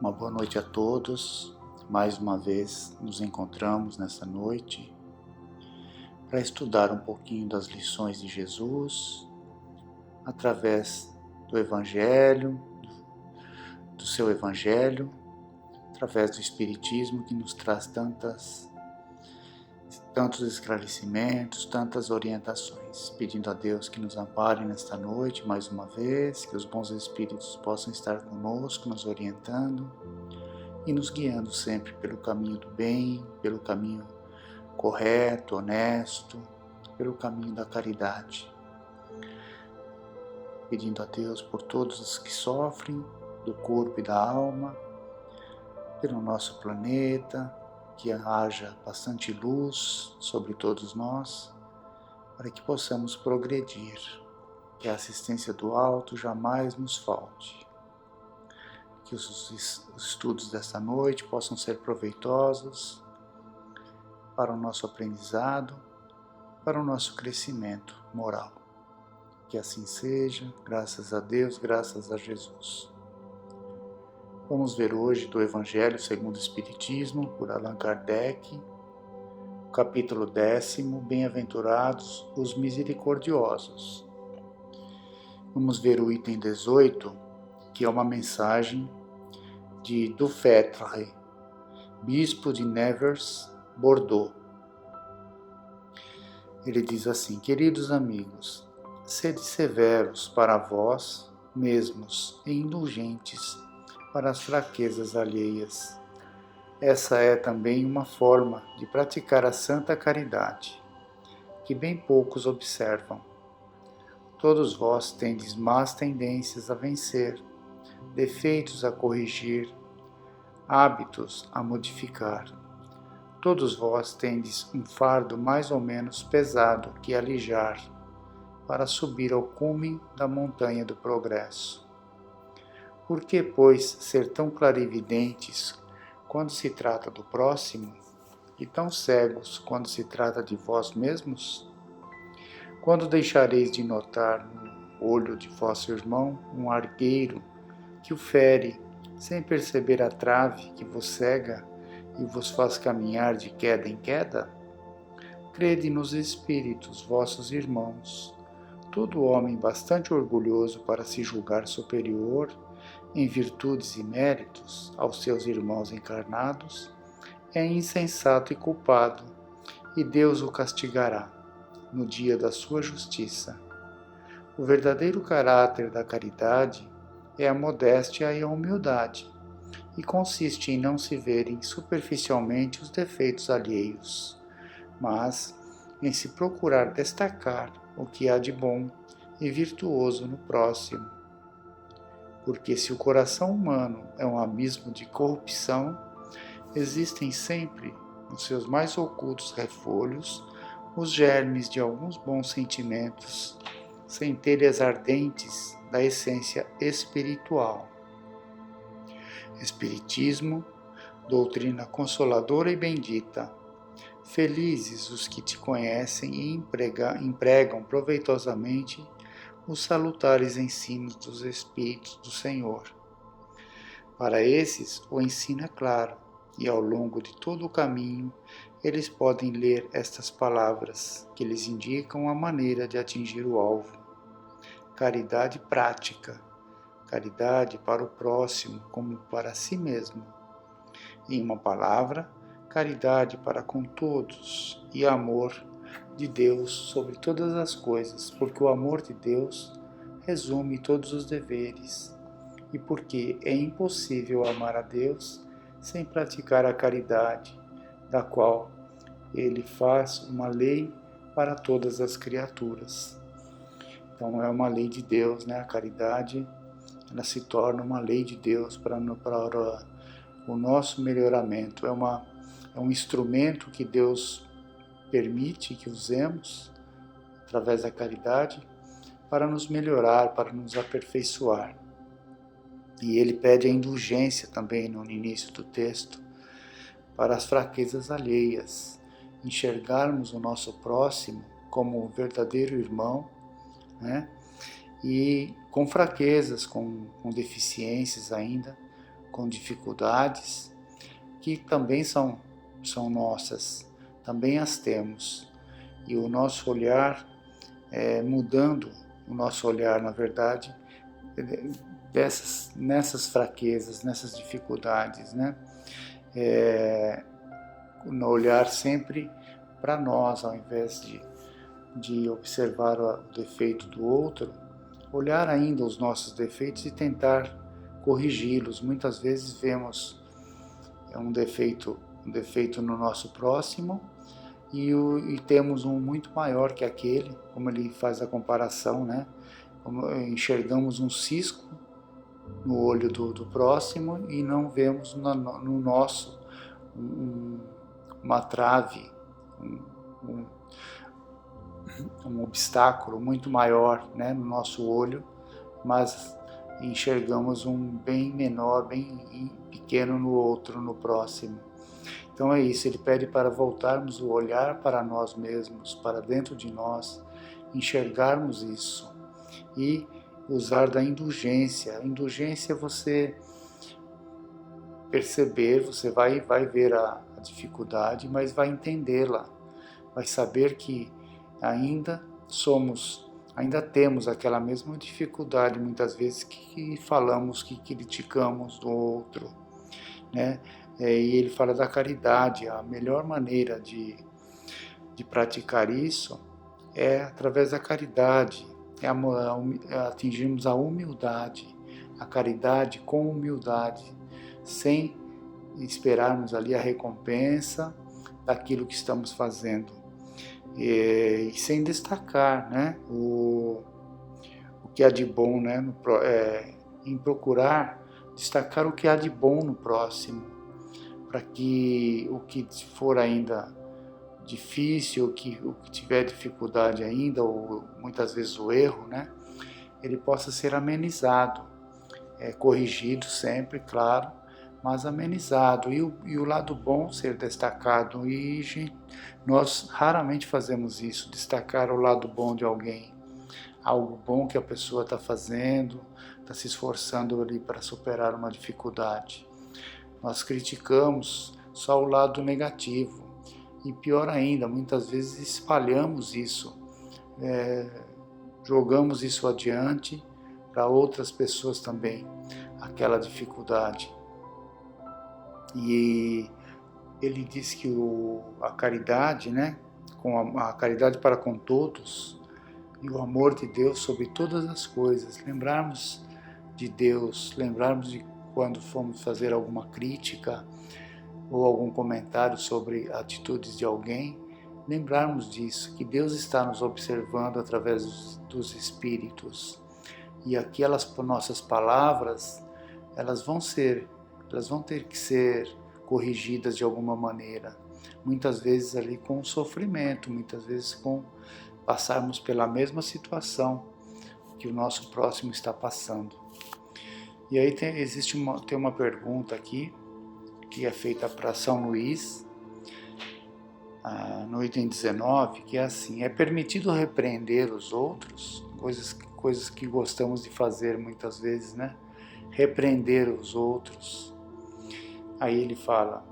Uma boa noite a todos. Mais uma vez nos encontramos nessa noite para estudar um pouquinho das lições de Jesus através do Evangelho, do seu Evangelho, através do Espiritismo que nos traz tantos esclarecimentos, tantas orientações, pedindo a Deus que nos ampare nesta noite mais uma vez, que os bons Espíritos possam estar conosco, nos orientando e nos guiando sempre pelo caminho do bem, pelo caminho correto, honesto, pelo caminho da caridade. Pedindo a Deus por todos os que sofrem, do corpo e da alma, pelo nosso planeta, que haja bastante luz sobre todos nós, para que possamos progredir, que a assistência do alto jamais nos falte. Que os estudos desta noite possam ser proveitosos para o nosso aprendizado, para o nosso crescimento moral. Que assim seja, graças a Deus, graças a Jesus. Vamos ver hoje do Evangelho segundo o Espiritismo, por Allan Kardec, capítulo 10, Bem-aventurados os misericordiosos. Vamos ver o item 18, que é uma mensagem de Dufetre, bispo de Nevers, Bordeaux. Ele diz assim: queridos amigos, sede severos para vós mesmos e indulgentes para as fraquezas alheias. Essa é também uma forma de praticar a santa caridade, que bem poucos observam. Todos vós tendes más tendências a vencer, defeitos a corrigir, hábitos a modificar. Todos vós tendes um fardo mais ou menos pesado que alijar, para subir ao cume da montanha do progresso. Por que, pois, ser tão clarividentes quando se trata do próximo e tão cegos quando se trata de vós mesmos? Quando deixareis de notar no olho de vosso irmão um argueiro que o fere, sem perceber a trave que vos cega e vos faz caminhar de queda em queda? Crede nos espíritos, vossos irmãos. Todo homem bastante orgulhoso para se julgar superior em virtudes e méritos aos seus irmãos encarnados é insensato e culpado, e Deus o castigará no dia da sua justiça. O verdadeiro caráter da caridade é a modéstia e a humildade, e consiste em não se verem superficialmente os defeitos alheios, mas em se procurar destacar o que há de bom e virtuoso no próximo. Porque se o coração humano é um abismo de corrupção, existem sempre, nos seus mais ocultos refolhos, os germes de alguns bons sentimentos, centelhas ardentes da essência espiritual. Espiritismo, doutrina consoladora e bendita. Felizes os que te conhecem e empregam proveitosamente os salutares ensinos dos Espíritos do Senhor. Para esses, o ensino é claro, e ao longo de todo o caminho, eles podem ler estas palavras, que lhes indicam a maneira de atingir o alvo. Caridade prática, caridade para o próximo como para si mesmo. Em uma palavra, caridade para com todos e amor de Deus sobre todas as coisas, porque o amor de Deus resume todos os deveres, e porque é impossível amar a Deus sem praticar a caridade, da qual Ele faz uma lei para todas as criaturas. Então é uma lei de Deus, né? A caridade, ela se torna uma lei de Deus para o nosso melhoramento. É um instrumento que Deus permite que usemos através da caridade para nos melhorar, para nos aperfeiçoar. E ele pede a indulgência também no início do texto para as fraquezas alheias, enxergarmos o nosso próximo como um verdadeiro irmão, né? E com fraquezas, com deficiências ainda, com dificuldades, que também são nossas, também as temos. E o nosso olhar, mudando o nosso olhar, na verdade, nessas fraquezas, nessas dificuldades, né? No olhar sempre para nós, ao invés de observar o defeito do outro, olhar ainda os nossos defeitos e tentar corrigi-los. Muitas vezes vemos um defeito no nosso próximo e temos um muito maior que aquele, como ele faz a comparação, né? Como enxergamos um cisco no olho do próximo e não vemos no nosso uma trave, um obstáculo muito maior, né, no nosso olho, mas enxergamos um bem menor, bem pequeno no outro, no próximo. Então é isso, ele pede para voltarmos o olhar para nós mesmos, para dentro de nós, enxergarmos isso e usar da indulgência. A indulgência é você perceber, você vai ver a dificuldade, mas vai entendê-la, vai saber que ainda temos aquela mesma dificuldade, muitas vezes, que falamos, que criticamos do outro, né? E ele fala da caridade. A melhor maneira de praticar isso é através da caridade, atingirmos a humildade, a caridade com humildade, sem esperarmos ali a recompensa daquilo que estamos fazendo. E sem destacar, né, o que há de bom, né, em procurar destacar o que há de bom no próximo, para que o que for ainda difícil, o que tiver dificuldade ainda, ou muitas vezes o erro, né, ele possa ser amenizado, corrigido sempre, claro, mas amenizado, e o lado bom ser destacado. E nós raramente fazemos isso, destacar o lado bom de alguém, algo bom que a pessoa está fazendo, está se esforçando ali para superar uma dificuldade. Nós criticamos só o lado negativo, e pior ainda, muitas vezes espalhamos isso, jogamos isso adiante para outras pessoas também, aquela dificuldade. E ele diz que a caridade, né, com a caridade para com todos e o amor de Deus sobre todas as coisas, lembrarmos de Deus, lembrarmos de quando fomos fazer alguma crítica ou algum comentário sobre atitudes de alguém, lembrarmos disso, que Deus está nos observando através dos Espíritos, e aquelas nossas palavras, elas vão ter que ser corrigidas de alguma maneira, muitas vezes ali com sofrimento, muitas vezes com passarmos pela mesma situação que o nosso próximo está passando. E aí tem uma pergunta aqui, que é feita para São Luís, no item 19, que é assim: é permitido repreender os outros? Coisas que gostamos de fazer muitas vezes, né? Repreender os outros. Aí ele fala,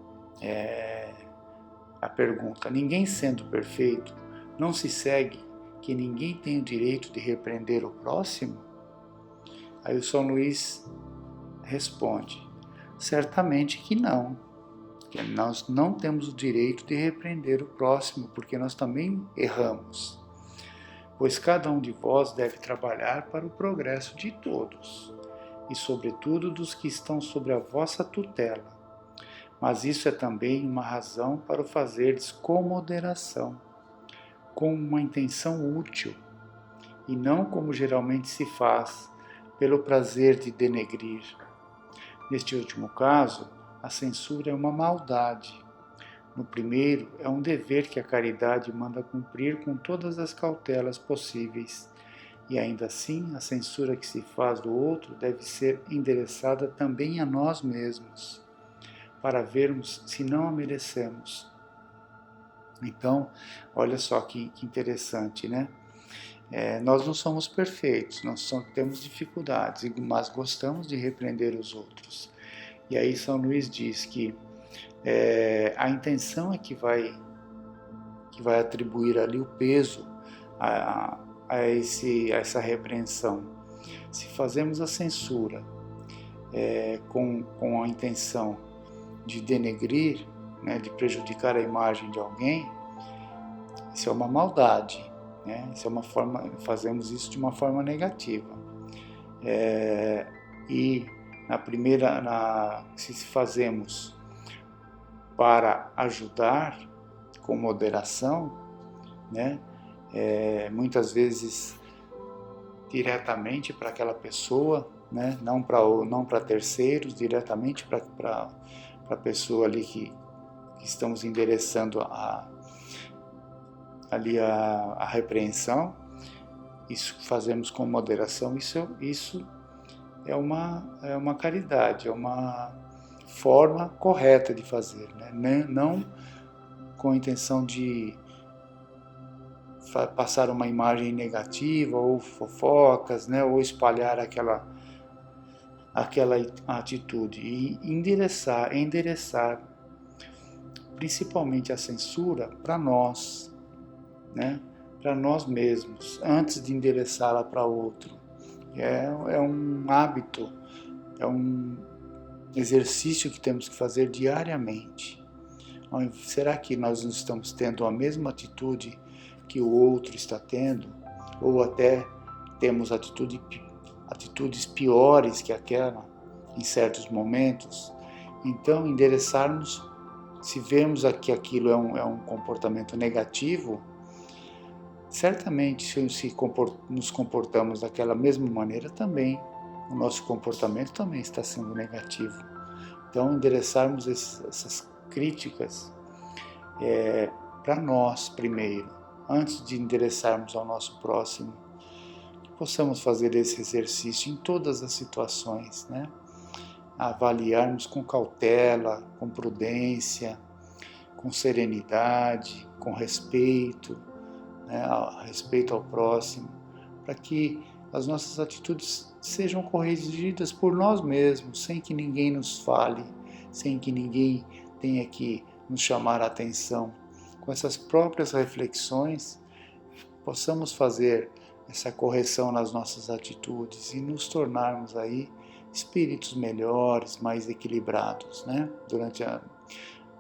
a pergunta: ninguém sendo perfeito, não se segue que ninguém tem o direito de repreender o próximo? Aí o São Luís responde: certamente que não, que nós não temos o direito de repreender o próximo, porque nós também erramos, pois cada um de vós deve trabalhar para o progresso de todos, e sobretudo dos que estão sob a vossa tutela. Mas isso é também uma razão para o fazerdes com moderação, com uma intenção útil, e não como geralmente se faz, pelo prazer de denegrir. Neste último caso, a censura é uma maldade. No primeiro, é um dever que a caridade manda cumprir com todas as cautelas possíveis, e ainda assim, a censura que se faz do outro deve ser endereçada também a nós mesmos, para vermos se não a merecemos. Então, olha só que interessante, né? Nós não somos perfeitos, nós temos dificuldades, mas gostamos de repreender os outros. E aí São Luís diz que a intenção é que vai atribuir ali o peso a essa repreensão. Se fazemos a censura com a intenção de denegrir, né, de prejudicar a imagem de alguém, isso é uma maldade, né? Isso é uma forma, fazemos isso de uma forma negativa. E se fazemos para ajudar com moderação, né? Muitas vezes diretamente para aquela pessoa, né? Não para terceiros, diretamente para a pessoa ali que estamos endereçando ali a repreensão. Isso fazemos com moderação, isso é uma caridade, é uma forma correta de fazer, né? Não com a intenção de passar uma imagem negativa ou fofocas, né? Ou espalhar aquela atitude, e endereçar principalmente a censura para nós, né? Para nós mesmos, antes de endereçá-la para outro. É um hábito, é um exercício que temos que fazer diariamente. Será que nós não estamos tendo a mesma atitude que o outro está tendo? Ou até temos atitudes piores que aquela em certos momentos? Então, endereçarmos, se vemos que aquilo é um comportamento negativo, certamente, se nos comportamos daquela mesma maneira, também o nosso comportamento também está sendo negativo. Então, endereçarmos essas críticas para nós primeiro, antes de endereçarmos ao nosso próximo, que possamos fazer esse exercício em todas as situações, né? Avaliarmos com cautela, com prudência, com serenidade, com respeito, né, respeito ao próximo, para que as nossas atitudes sejam corrigidas por nós mesmos, sem que ninguém nos fale, sem que ninguém tenha que nos chamar a atenção. Com essas próprias reflexões, possamos fazer essa correção nas nossas atitudes e nos tornarmos aí espíritos melhores, mais equilibrados, né? Durante a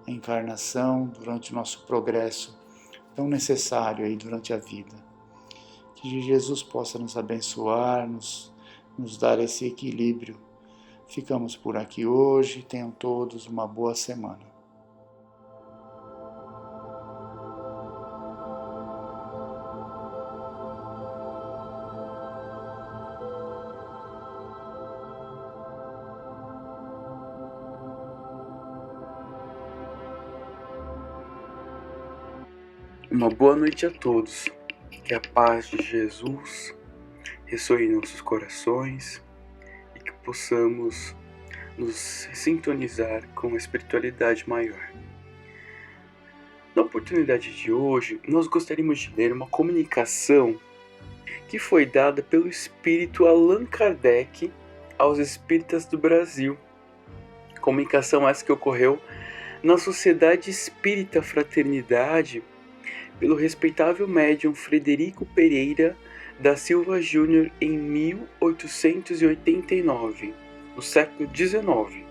encarnação, durante o nosso progresso tão necessário aí durante a vida. Que Jesus possa nos abençoar, nos dar esse equilíbrio. Ficamos por aqui hoje, tenham todos uma boa semana. Uma boa noite a todos. Que a paz de Jesus ressoe em nossos corações e que possamos nos sintonizar com a espiritualidade maior. Na oportunidade de hoje, nós gostaríamos de ler uma comunicação que foi dada pelo espírito Allan Kardec aos espíritas do Brasil. Comunicação essa que ocorreu na Sociedade Espírita Fraternidade pelo respeitável médium Frederico Pereira da Silva Júnior em 1889, no século XIX.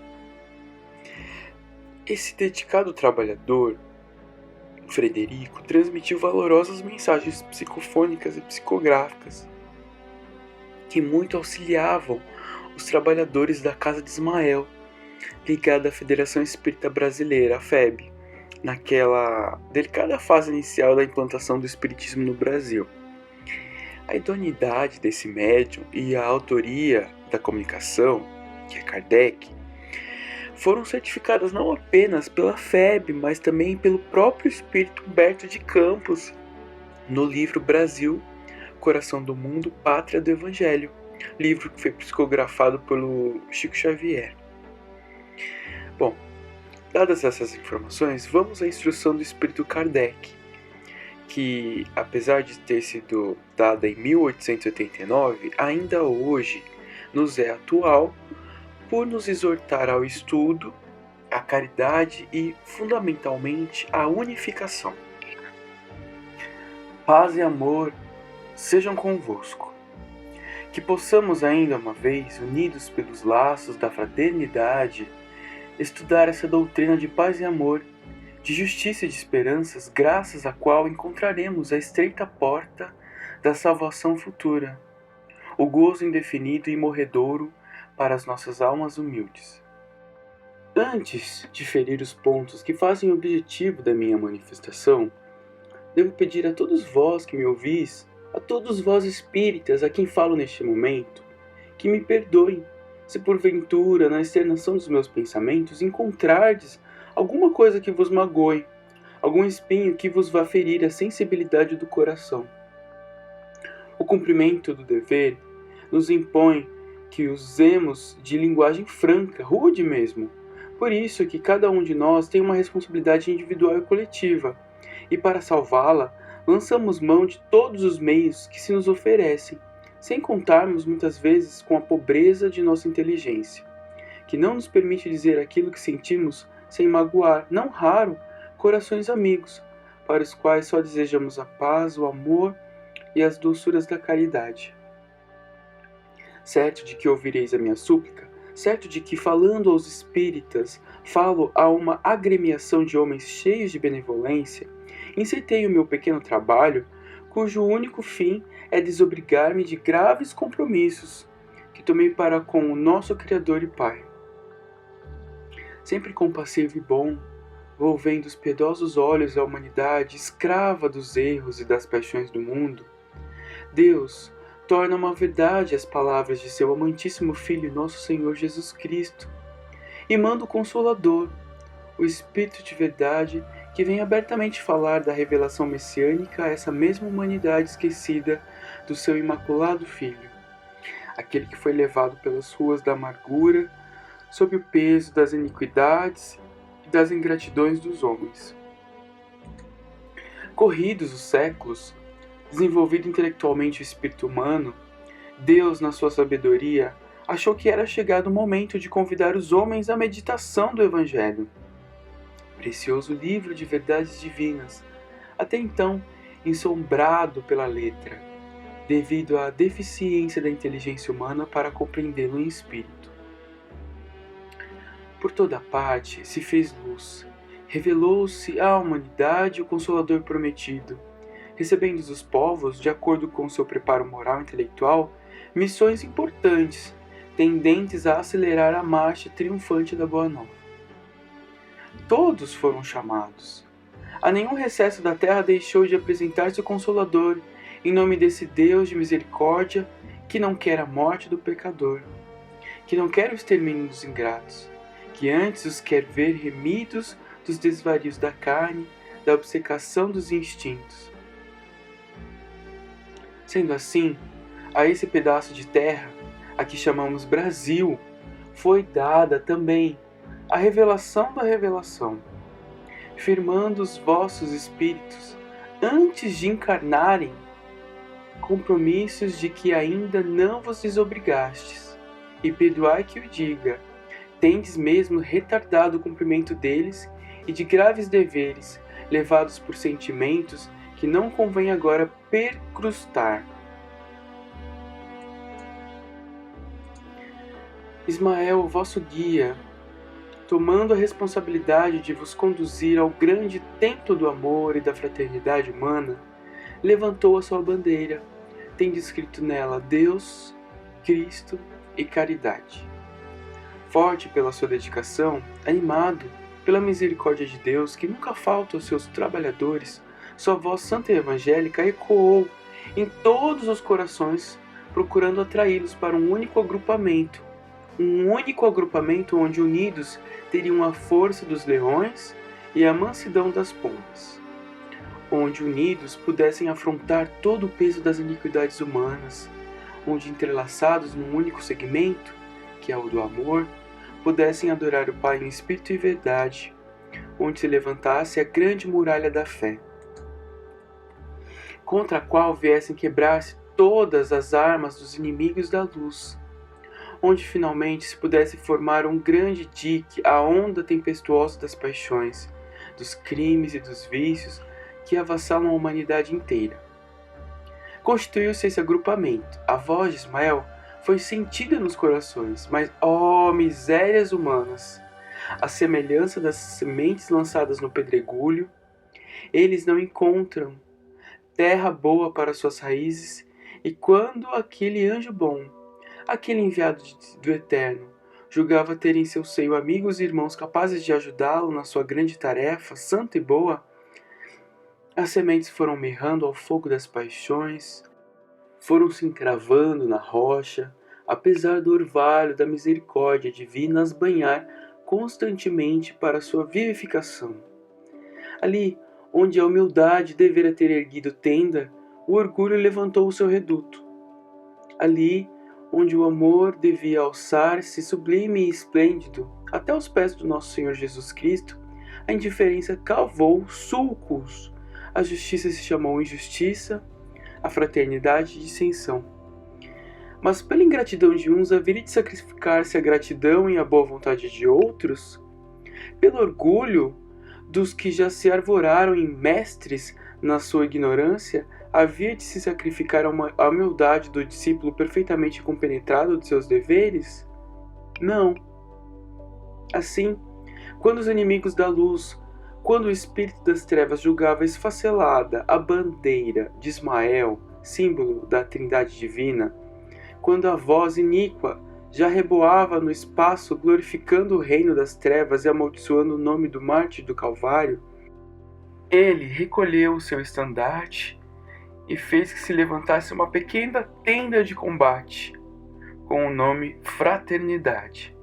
Esse dedicado trabalhador, Frederico, transmitiu valorosas mensagens psicofônicas e psicográficas que muito auxiliavam os trabalhadores da Casa de Ismael, ligada à Federação Espírita Brasileira, a FEB, naquela delicada fase inicial da implantação do espiritismo no Brasil. A idoneidade desse médium e a autoria da comunicação, que é Kardec, foram certificadas não apenas pela FEB, mas também pelo próprio espírito Humberto de Campos, no livro Brasil, Coração do Mundo, Pátria do Evangelho, livro que foi psicografado pelo Chico Xavier. Bom, dadas essas informações, vamos à instrução do espírito Kardec, que, apesar de ter sido dada em 1889, ainda hoje nos é atual, por nos exortar ao estudo, à caridade e, fundamentalmente, à unificação. Paz e amor sejam convosco. Que possamos ainda uma vez, unidos pelos laços da fraternidade, estudar essa doutrina de paz e amor, de justiça e de esperanças, graças à qual encontraremos a estreita porta da salvação futura, o gozo indefinido e morredouro para as nossas almas humildes. Antes de ferir os pontos que fazem o objetivo da minha manifestação, devo pedir a todos vós que me ouvis, a todos vós espíritas a quem falo neste momento, que me perdoem se porventura na externação dos meus pensamentos encontrardes alguma coisa que vos magoe, algum espinho que vos vá ferir a sensibilidade do coração. O cumprimento do dever nos impõe que usemos de linguagem franca, rude mesmo. Por isso que cada um de nós tem uma responsabilidade individual e coletiva, e para salvá-la, lançamos mão de todos os meios que se nos oferecem, sem contarmos muitas vezes com a pobreza de nossa inteligência, que não nos permite dizer aquilo que sentimos sem magoar, não raro, corações amigos, para os quais só desejamos a paz, o amor e as doçuras da caridade. Certo de que ouvireis a minha súplica, certo de que, falando aos espíritas, falo a uma agremiação de homens cheios de benevolência, enceitei o meu pequeno trabalho, cujo único fim é desobrigar-me de graves compromissos que tomei para com o nosso Criador e Pai. Sempre compassivo e bom, volvendo os piedosos olhos à humanidade escrava dos erros e das paixões do mundo, Deus torna uma verdade as palavras de seu amantíssimo Filho, nosso Senhor Jesus Cristo, e manda o Consolador, o Espírito de verdade, que vem abertamente falar da revelação messiânica a essa mesma humanidade esquecida do seu imaculado Filho, aquele que foi levado pelas ruas da amargura, sob o peso das iniquidades e das ingratidões dos homens. Corridos os séculos, desenvolvido intelectualmente o espírito humano, Deus, na sua sabedoria, achou que era chegado o momento de convidar os homens à meditação do Evangelho, precioso livro de verdades divinas, até então ensombrado pela letra, devido à deficiência da inteligência humana para compreendê-lo em espírito. Por toda parte se fez luz, revelou-se à humanidade o Consolador prometido, recebendo dos povos, de acordo com seu preparo moral e intelectual, missões importantes, tendentes a acelerar a marcha triunfante da Boa Nova. Todos foram chamados. A nenhum recesso da terra deixou de apresentar-se o Consolador, em nome desse Deus de misericórdia, que não quer a morte do pecador, que não quer o extermínio dos ingratos, que antes os quer ver remidos dos desvarios da carne, da obcecação dos instintos. Sendo assim, a esse pedaço de terra, a que chamamos Brasil, foi dada também a revelação da revelação, firmando os vossos espíritos, antes de encarnarem, compromissos de que ainda não vos desobrigastes, e perdoai que o diga, tendes mesmo retardado o cumprimento deles e de graves deveres, levados por sentimentos que não convém agora percrustar. Ismael, vosso guia, tomando a responsabilidade de vos conduzir ao grande templo do amor e da fraternidade humana, levantou a sua bandeira, tendo escrito nela Deus, Cristo e caridade. Forte pela sua dedicação, animado pela misericórdia de Deus, que nunca falta aos seus trabalhadores, sua voz santa e evangélica ecoou em todos os corações, procurando atraí-los para um único agrupamento onde unidos teriam a força dos leões e a mansidão das pombas, onde unidos pudessem afrontar todo o peso das iniquidades humanas, onde entrelaçados num único segmento, que é o do amor, pudessem adorar o Pai em espírito e verdade, onde se levantasse a grande muralha da fé, contra a qual viessem quebrar-se todas as armas dos inimigos da luz, onde finalmente se pudesse formar um grande dique à onda tempestuosa das paixões, dos crimes e dos vícios que avassalam a humanidade inteira. Constituiu-se esse agrupamento. A voz de Ismael foi sentida nos corações, mas, misérias humanas! À semelhança das sementes lançadas no pedregulho, eles não encontram terra boa para suas raízes, e quando aquele anjo bom, aquele enviado do Eterno, julgava ter em seu seio amigos e irmãos capazes de ajudá-lo na sua grande tarefa, santa e boa, as sementes foram mirrando ao fogo das paixões, foram se encravando na rocha, apesar do orvalho da misericórdia divina as banhar constantemente para sua vivificação. Ali, onde a humildade devera ter erguido tenda, o orgulho levantou o seu reduto. Ali, onde o amor devia alçar-se sublime e esplêndido até os pés do nosso Senhor Jesus Cristo, a indiferença cavou sulcos, a justiça se chamou injustiça, a fraternidade dissensão. Mas pela ingratidão de uns haveria de sacrificar-se a gratidão e a boa vontade de outros? Pelo orgulho dos que já se arvoraram em mestres na sua ignorância, havia de se sacrificar a humildade do discípulo perfeitamente compenetrado de seus deveres? Não. Assim, quando os inimigos da luz, quando o espírito das trevas julgava esfacelada a bandeira de Ismael, símbolo da Trindade Divina, quando a voz iníqua já reboava no espaço glorificando o reino das trevas e amaldiçoando o nome do mártir do Calvário, ele recolheu o seu estandarte e fez que se levantasse uma pequena tenda de combate, com o nome Fraternidade.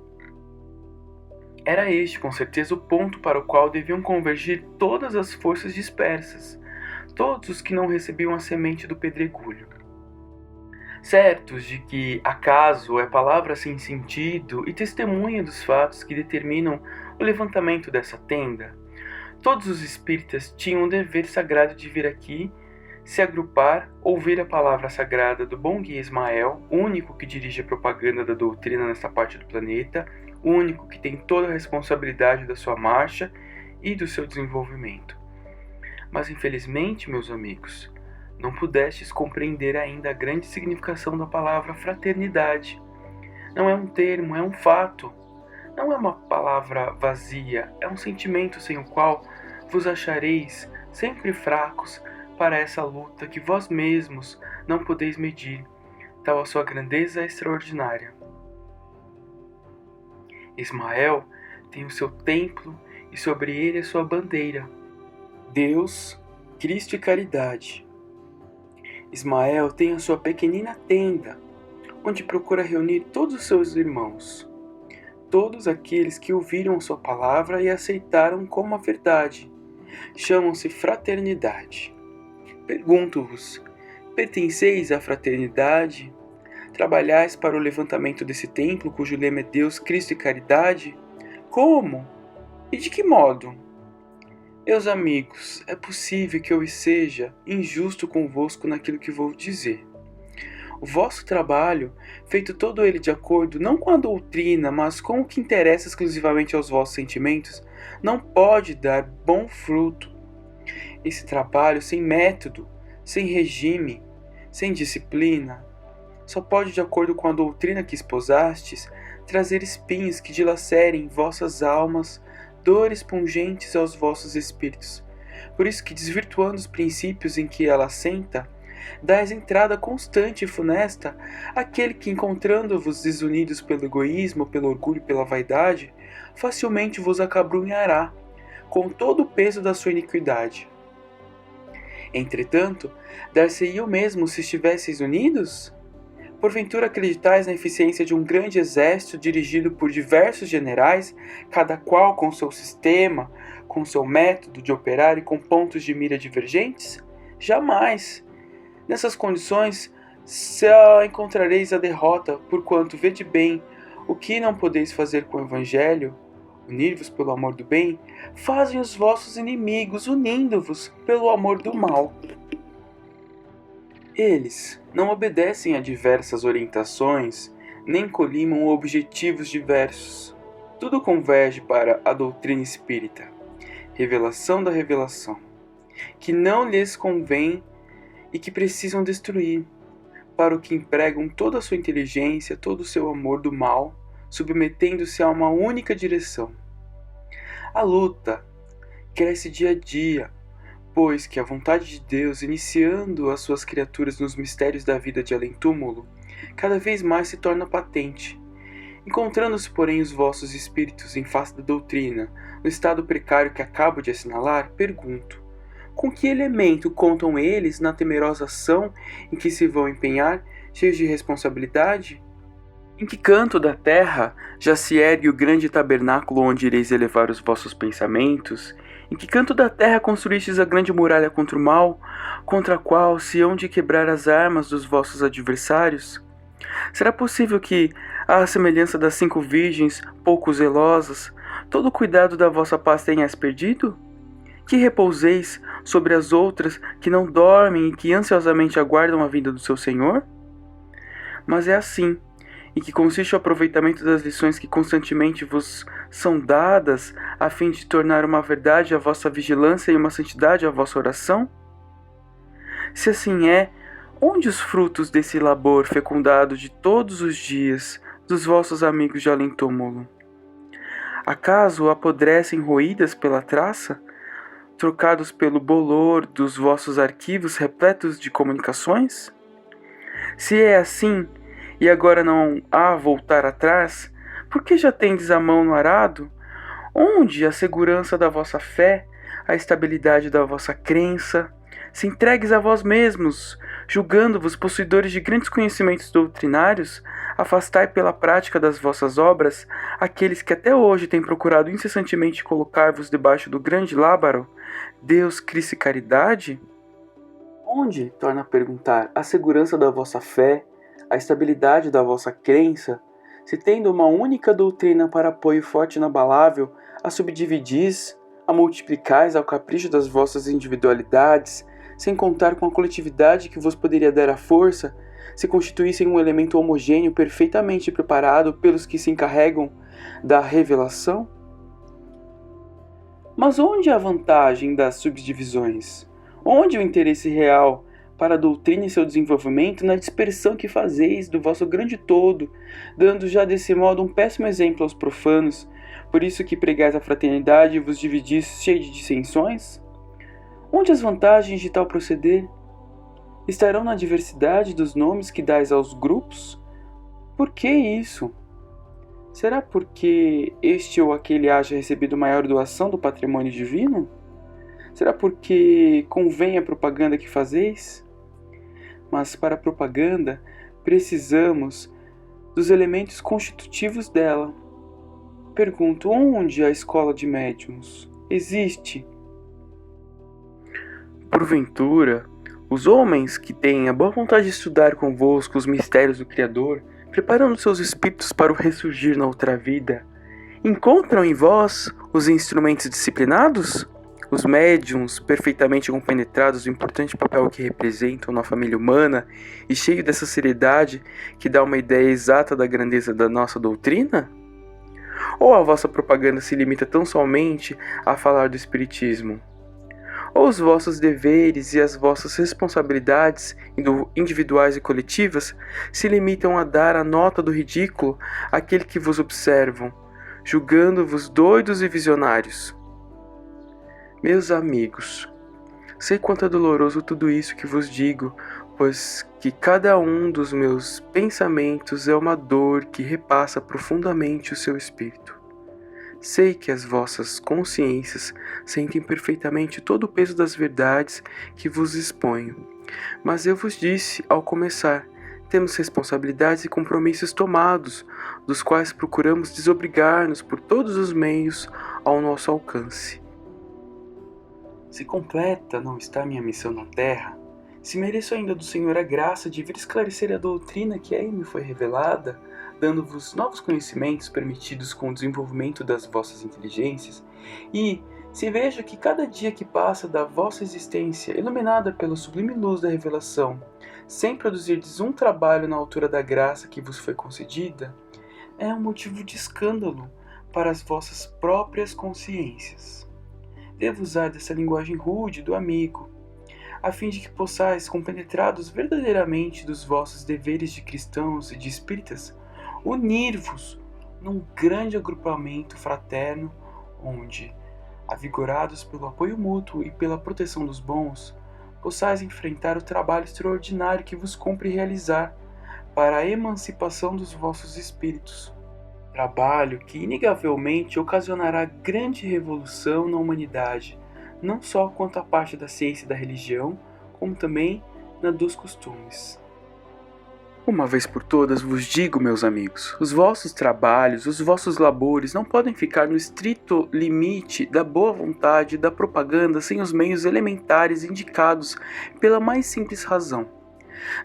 Era este, com certeza, o ponto para o qual deviam convergir todas as forças dispersas, todos os que não recebiam a semente do pedregulho. Certos de que acaso é palavra sem sentido e testemunha dos fatos que determinam o levantamento dessa tenda, todos os espíritas tinham o dever sagrado de vir aqui, se agrupar, ouvir a palavra sagrada do bom guia Ismael, o único que dirige a propaganda da doutrina nesta parte do planeta, o único que tem toda a responsabilidade da sua marcha e do seu desenvolvimento. Mas infelizmente, meus amigos, não pudestes compreender ainda a grande significação da palavra fraternidade. Não é um termo, é um fato. Não é uma palavra vazia, é um sentimento sem o qual vos achareis sempre fracos para essa luta que vós mesmos não podeis medir, tal a sua grandeza extraordinária. Ismael tem o seu templo e sobre ele a sua bandeira: Deus, Cristo e caridade. Ismael tem a sua pequenina tenda, onde procura reunir todos os seus irmãos, todos aqueles que ouviram a sua palavra e aceitaram como a verdade. Chamam-se fraternidade. Pergunto-vos, pertenceis à fraternidade? Trabalhais para o levantamento desse templo, cujo lema é Deus, Cristo e caridade? Como? E de que modo? Meus amigos, é possível que eu seja injusto convosco naquilo que vou dizer. O vosso trabalho, feito todo ele de acordo não com a doutrina, mas com o que interessa exclusivamente aos vossos sentimentos, não pode dar bom fruto. Esse trabalho sem método, sem regime, sem disciplina, só pode, de acordo com a doutrina que esposastes, trazer espinhos que dilacerem vossas almas, dores pungentes aos vossos espíritos. Por isso que, desvirtuando os princípios em que ela assenta, dais entrada constante e funesta àquele que, encontrando-vos desunidos pelo egoísmo, pelo orgulho e pela vaidade, facilmente vos acabrunhará, com todo o peso da sua iniquidade. Entretanto, dar-se-ia o mesmo se estivesseis unidos? Porventura acreditais na eficiência de um grande exército dirigido por diversos generais, cada qual com seu sistema, com seu método de operar e com pontos de mira divergentes? Jamais! Nessas condições, só encontrareis a derrota, porquanto vede bem o que não podeis fazer com o Evangelho, unir-vos pelo amor do bem, fazem os vossos inimigos, unindo-vos pelo amor do mal. Eles não obedecem a diversas orientações nem colimam objetivos diversos. Tudo converge para a doutrina espírita, revelação da revelação, que não lhes convém e que precisam destruir, para o que empregam toda a sua inteligência, todo o seu amor do mal, submetendo-se a uma única direção. A luta cresce dia a dia, pois que a vontade de Deus, iniciando as suas criaturas nos mistérios da vida de além-túmulo, cada vez mais se torna patente. Encontrando-se, porém, os vossos espíritos em face da doutrina, no estado precário que acabo de assinalar, pergunto: com que elemento contam eles na temerosa ação em que se vão empenhar, cheios de responsabilidade? Em que canto da terra já se ergue o grande tabernáculo onde ireis elevar os vossos pensamentos? Em que canto da terra construístes a grande muralha contra o mal, contra a qual se hão de quebrar as armas dos vossos adversários? Será possível que, à semelhança das 5 virgens, pouco zelosas, todo o cuidado da vossa paz tenhas perdido? Que repouseis sobre as outras que não dormem e que ansiosamente aguardam a vinda do seu Senhor? Mas é assim, em que consiste o aproveitamento das lições que constantemente vos são dadas, a fim de tornar uma verdade a vossa vigilância e uma santidade a vossa oração? Se assim é, onde os frutos desse labor fecundado de todos os dias dos vossos amigos de além-túmulo? Acaso apodrecem roídas pela traça, trocados pelo bolor dos vossos arquivos repletos de comunicações? Se é assim, e agora não há voltar atrás, por que já tendes a mão no arado? Onde a segurança da vossa fé, a estabilidade da vossa crença? Se entregues a vós mesmos, julgando-vos possuidores de grandes conhecimentos doutrinários, afastai pela prática das vossas obras aqueles que até hoje têm procurado incessantemente colocar-vos debaixo do grande lábaro, Deus, Cristo e caridade? Onde, torna a perguntar, a segurança da vossa fé, a estabilidade da vossa crença, se tendo uma única doutrina para apoio forte e inabalável, a subdividis, a multiplicais ao capricho das vossas individualidades, sem contar com a coletividade que vos poderia dar a força, se constituíssem um elemento homogêneo perfeitamente preparado pelos que se encarregam da revelação? Mas onde a vantagem das subdivisões? Onde o interesse real para a doutrina e seu desenvolvimento na dispersão que fazeis do vosso grande todo, dando já desse modo um péssimo exemplo aos profanos, por isso que pregais a fraternidade e vos dividis cheio de dissensões? Onde as vantagens de tal proceder? Estarão na diversidade dos nomes que dais aos grupos? Por que isso? Será porque este ou aquele haja recebido maior doação do patrimônio divino? Será porque convém a propaganda que fazeis? Mas para a propaganda precisamos dos elementos constitutivos dela. Pergunto, onde a escola de médiuns existe? Porventura, os homens que têm a boa vontade de estudar convosco os mistérios do Criador, preparando seus espíritos para o ressurgir na outra vida, encontram em vós os instrumentos disciplinados? Os médiuns, perfeitamente compenetrados do importante papel que representam na família humana e cheio dessa seriedade que dá uma ideia exata da grandeza da nossa doutrina? Ou a vossa propaganda se limita tão somente a falar do espiritismo? Ou os vossos deveres e as vossas responsabilidades individuais e coletivas se limitam a dar a nota do ridículo àquele que vos observam, julgando-vos doidos e visionários? Meus amigos, sei quanto é doloroso tudo isso que vos digo, pois que cada um dos meus pensamentos é uma dor que repassa profundamente o seu espírito. Sei que as vossas consciências sentem perfeitamente todo o peso das verdades que vos exponho, mas eu vos disse ao começar, temos responsabilidades e compromissos tomados, dos quais procuramos desobrigar-nos por todos os meios ao nosso alcance. Se completa não está minha missão na terra, se mereço ainda do Senhor a graça de vir esclarecer a doutrina que aí me foi revelada, dando-vos novos conhecimentos permitidos com o desenvolvimento das vossas inteligências, e se vejo que cada dia que passa da vossa existência, iluminada pela sublime luz da revelação, sem produzirdes um trabalho na altura da graça que vos foi concedida, é um motivo de escândalo para as vossas próprias consciências. Devo usar dessa linguagem rude do amigo, a fim de que possais, compenetrados verdadeiramente dos vossos deveres de cristãos e de espíritas, unir-vos num grande agrupamento fraterno, onde, avigorados pelo apoio mútuo e pela proteção dos bons, possais enfrentar o trabalho extraordinário que vos cumpre realizar para a emancipação dos vossos espíritos. Trabalho que inegavelmente ocasionará grande revolução na humanidade, não só quanto à parte da ciência e da religião, como também na dos costumes. Uma vez por todas vos digo, meus amigos, os vossos trabalhos, os vossos labores não podem ficar no estrito limite da boa vontade e da propaganda sem os meios elementares indicados pela mais simples razão.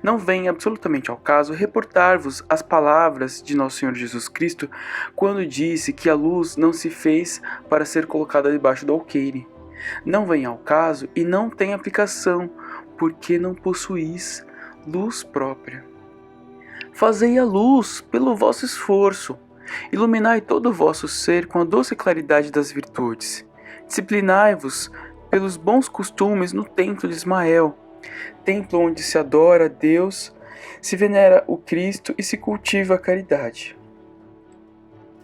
Não vem absolutamente ao caso reportar-vos as palavras de Nosso Senhor Jesus Cristo quando disse que a luz não se fez para ser colocada debaixo do alqueire. Não vem ao caso e não tem aplicação, porque não possuís luz própria. Fazei a luz pelo vosso esforço, iluminai todo o vosso ser com a doce claridade das virtudes. Disciplinai-vos pelos bons costumes no templo de Ismael, templo onde se adora a Deus, se venera o Cristo e se cultiva a caridade.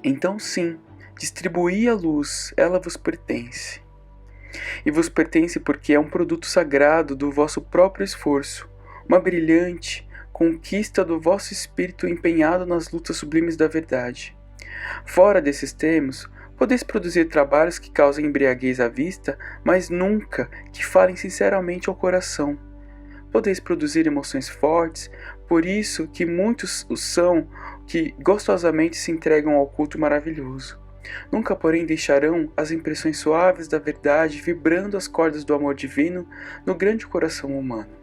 Então sim, distribuí a luz, ela vos pertence. E vos pertence porque é um produto sagrado do vosso próprio esforço, uma brilhante conquista do vosso espírito empenhado nas lutas sublimes da verdade. Fora desses termos, podeis produzir trabalhos que causem embriaguez à vista, mas nunca que falem sinceramente ao coração. Podeis produzir emoções fortes, por isso que muitos os são que gostosamente se entregam ao culto maravilhoso. Nunca, porém, deixarão as impressões suaves da verdade vibrando as cordas do amor divino no grande coração humano.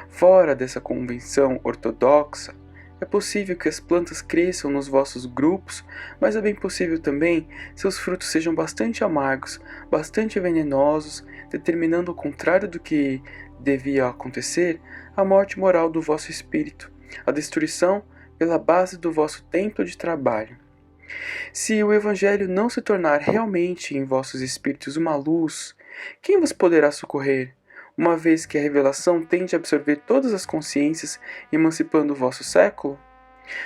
Fora dessa convenção ortodoxa, é possível que as plantas cresçam nos vossos grupos, mas é bem possível também seus frutos sejam bastante amargos, bastante venenosos, determinando o contrário do que devia acontecer, a morte moral do vosso espírito, a destruição pela base do vosso templo de trabalho. Se o Evangelho não se tornar realmente em vossos espíritos uma luz, quem vos poderá socorrer, uma vez que a revelação tende a absorver todas as consciências, emancipando o vosso século?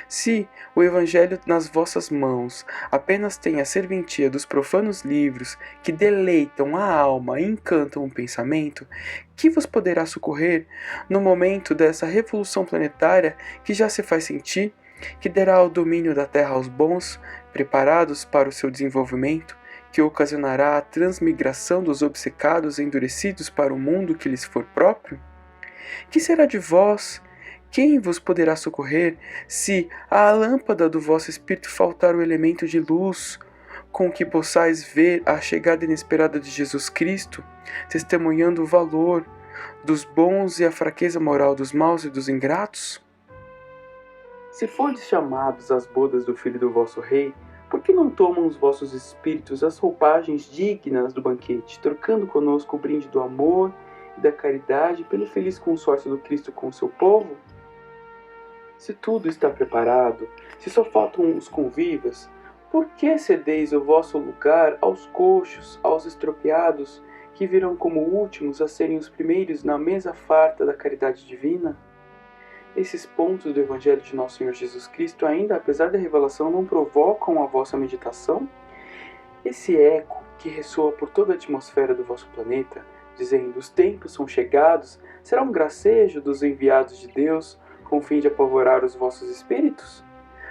Se o Evangelho nas vossas mãos apenas tem a serventia dos profanos livros que deleitam a alma e encantam o pensamento, que vos poderá socorrer no momento dessa revolução planetária que já se faz sentir, que dará o domínio da terra aos bons, preparados para o seu desenvolvimento, que ocasionará a transmigração dos obcecados endurecidos para o mundo que lhes for próprio? Que será de vós? Quem vos poderá socorrer, se à lâmpada do vosso espírito faltar o elemento de luz, com que possais ver a chegada inesperada de Jesus Cristo, testemunhando o valor dos bons e a fraqueza moral dos maus e dos ingratos? Se fordes chamados às bodas do filho do vosso rei, por que não tomam os vossos espíritos as roupagens dignas do banquete, trocando conosco o brinde do amor e da caridade pelo feliz consórcio do Cristo com o seu povo? Se tudo está preparado, se só faltam os convívios, por que cedeis o vosso lugar aos coxos, aos estropiados, que virão como últimos a serem os primeiros na mesa farta da caridade divina? Esses pontos do Evangelho de Nosso Senhor Jesus Cristo, ainda apesar da revelação, não provocam a vossa meditação? Esse eco que ressoa por toda a atmosfera do vosso planeta, dizendo: os tempos são chegados, será um gracejo dos enviados de Deus, com o fim de apavorar os vossos espíritos?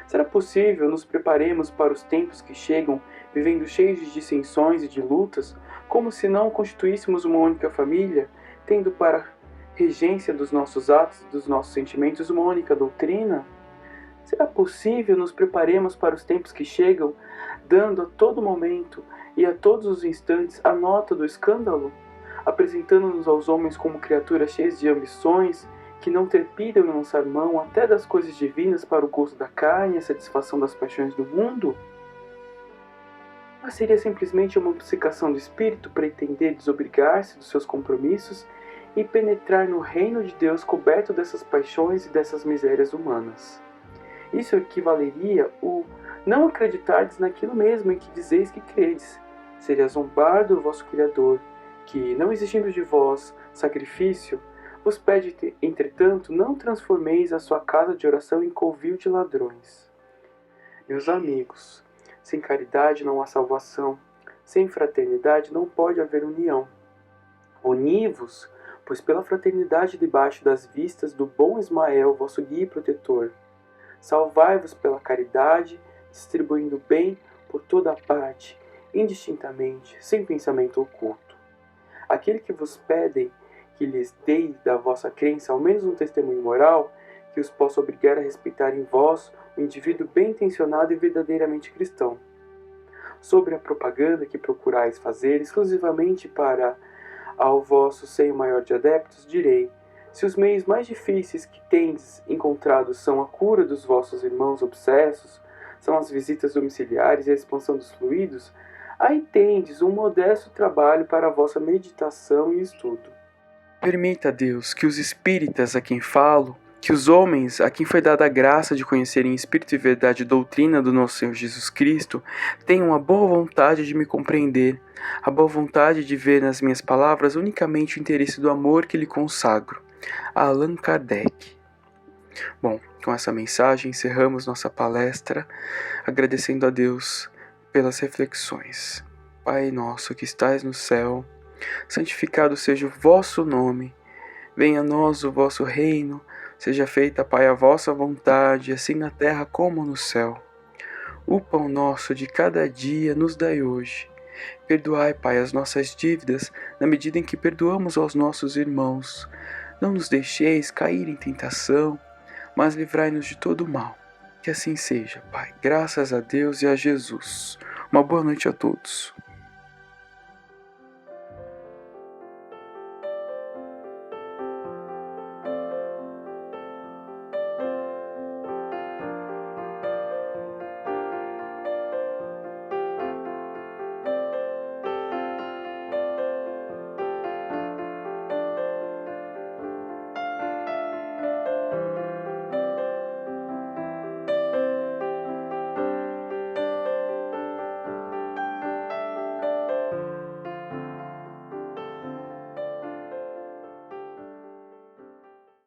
Será possível nos preparemos para os tempos que chegam, vivendo cheios de dissensões e de lutas, como se não constituíssemos uma única família, tendo para regência dos nossos atos e dos nossos sentimentos uma única doutrina? Será possível nos preparemos para os tempos que chegam, dando a todo momento e a todos os instantes a nota do escândalo, apresentando-nos aos homens como criaturas cheias de ambições, que não trepidam em lançar mão até das coisas divinas para o gosto da carne e a satisfação das paixões do mundo? Mas seria simplesmente uma obcecação do espírito pretender desobrigar-se dos seus compromissos e penetrar no reino de Deus coberto dessas paixões e dessas misérias humanas. Isso equivaleria o não acreditardes naquilo mesmo em que dizeis que credes. Seria zombar do vosso Criador, que, não exigindo de vós sacrifício, vos pede, entretanto, não transformeis a sua casa de oração em covil de ladrões. Meus amigos, sem caridade não há salvação, sem fraternidade não pode haver união. Uni-vos, pois pela fraternidade debaixo das vistas do bom Ismael, vosso guia e protetor. Salvai-vos pela caridade, distribuindo o bem por toda a parte, indistintamente, sem pensamento oculto. Aquele que vos pedem que lhes deis da vossa crença ao menos um testemunho moral, que os possa obrigar a respeitar em vós o indivíduo bem-intencionado e verdadeiramente cristão. Sobre a propaganda que procurais fazer exclusivamente para ao vosso seio maior de adeptos, direi: se os meios mais difíceis que tendes encontrado são a cura dos vossos irmãos obsessos, são as visitas domiciliares e a expansão dos fluidos, aí tendes um modesto trabalho para a vossa meditação e estudo. Permita, Deus, que os espíritas a quem falo, que os homens a quem foi dada a graça de conhecerem em espírito e verdade a doutrina do nosso Senhor Jesus Cristo, tenham a boa vontade de me compreender, a boa vontade de ver nas minhas palavras unicamente o interesse do amor que lhe consagro. Allan Kardec. Bom, com essa mensagem encerramos nossa palestra, agradecendo a Deus pelas reflexões. Pai nosso que estais no céu, santificado seja o vosso nome, venha a nós o vosso reino, seja feita, Pai, a vossa vontade, assim na terra como no céu. O pão nosso de cada dia nos dai hoje. Perdoai, Pai, as nossas dívidas, na medida em que perdoamos aos nossos irmãos. Não nos deixeis cair em tentação, mas livrai-nos de todo o mal. Que assim seja, Pai. Graças a Deus e a Jesus. Uma boa noite a todos.